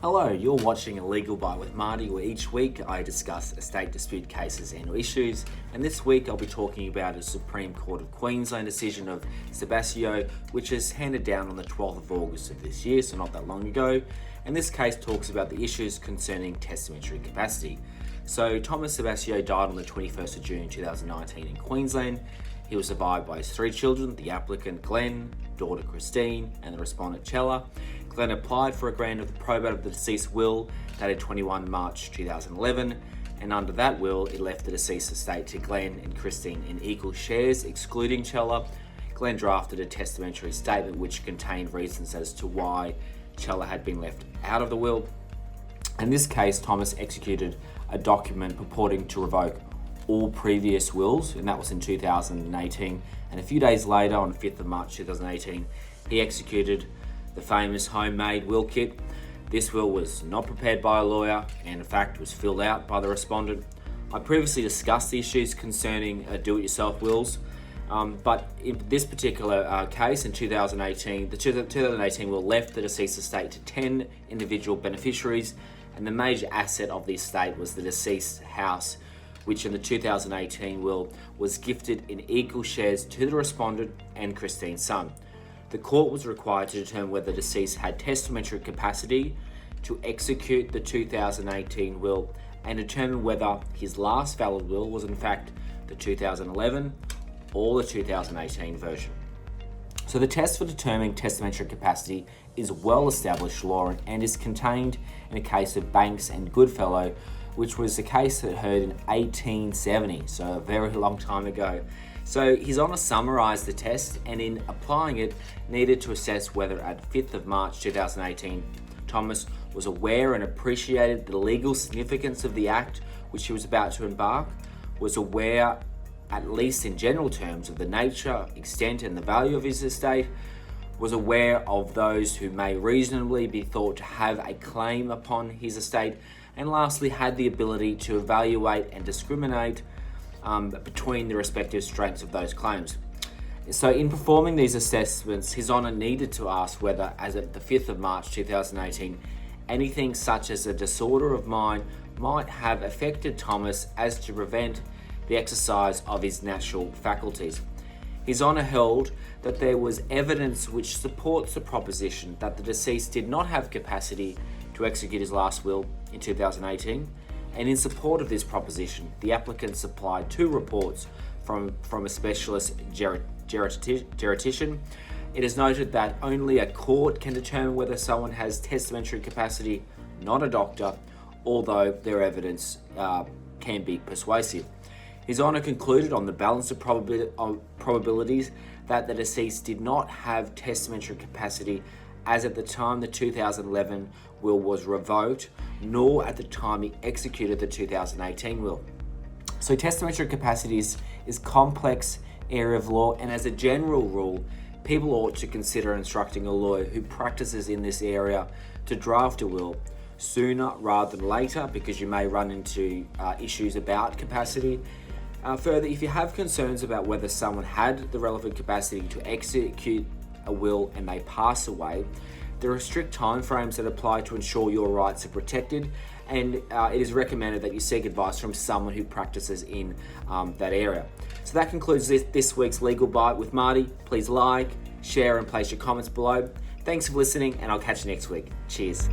Hello, you're watching A Legal Byte with Marty, where each week I discuss estate dispute cases and issues, and this week I'll be talking about a Supreme Court of Queensland decision of Sebastião, which is handed down on the 12th of August of this year, so not that long ago, and this case talks about the issues concerning testamentary capacity. So Thomas Sebastião died on the 21st of June 2019 in Queensland. He was survived by his three children, the applicant Glenn, daughter Christine, and the respondent Chella. Glenn applied for a grant of the probate of the deceased will dated 21 March 2011, and under that will, it left the deceased estate to Glenn and Christine in equal shares, excluding Chella. Glenn drafted a testamentary statement which contained reasons as to why Chella had been left out of the will. In this case, Thomas executed a document purporting to revoke all previous wills, and that was in 2018. And a few days later, on 5th of March 2018, he executed the famous homemade will kit. This will was not prepared by a lawyer and in fact was filled out by the respondent. I previously discussed the issues concerning do-it-yourself wills, but in this particular case in 2018, the 2018 will left the deceased estate to 10 individual beneficiaries, and the major asset of the estate was the deceased house, which in the 2018 will was gifted in equal shares to the respondent and Christine's son. The court was required to determine whether the deceased had testamentary capacity to execute the 2018 will and determine whether his last valid will was in fact the 2011 or the 2018 version. So the test for determining testamentary capacity is well-established law and is contained in a case of Banks and Goodfellow, which was a case that heard in 1870, so a very long time ago. So His Honour summarised the test, and in applying it, needed to assess whether at 5th of March 2018, Thomas was aware and appreciated the legal significance of the act which he was about to embark, was aware, at least in general terms, of the nature, extent and the value of his estate, was aware of those who may reasonably be thought to have a claim upon his estate, and lastly had the ability to evaluate and discriminate between the respective strengths of those claims. So in performing these assessments, His Honour needed to ask whether, as at the 5th of March 2018, anything such as a disorder of mind might have affected Thomas as to prevent the exercise of his natural faculties. His Honour held that there was evidence which supports the proposition that the deceased did not have capacity to execute his last will in 2018, and in support of this proposition, the applicant supplied two reports from a specialist geriatrician. It is noted that only a court can determine whether someone has testamentary capacity, not a doctor, although their evidence can be persuasive. His Honour concluded on the balance of probabilities that the deceased did not have testamentary capacity, as at the time the 2011 will was revoked, nor at the time he executed the 2018 will. So testamentary capacity is complex area of law, and as a general rule, people ought to consider instructing a lawyer who practices in this area to draft a will sooner rather than later, because you may run into issues about capacity. Further, if you have concerns about whether someone had the relevant capacity to execute a will and they pass away, there are strict timeframes that apply to ensure your rights are protected, and it is recommended that you seek advice from someone who practices in that area. So that concludes this week's Legal Byte with Marty. Please like, share and place your comments below. Thanks for listening, and I'll catch you next week. Cheers.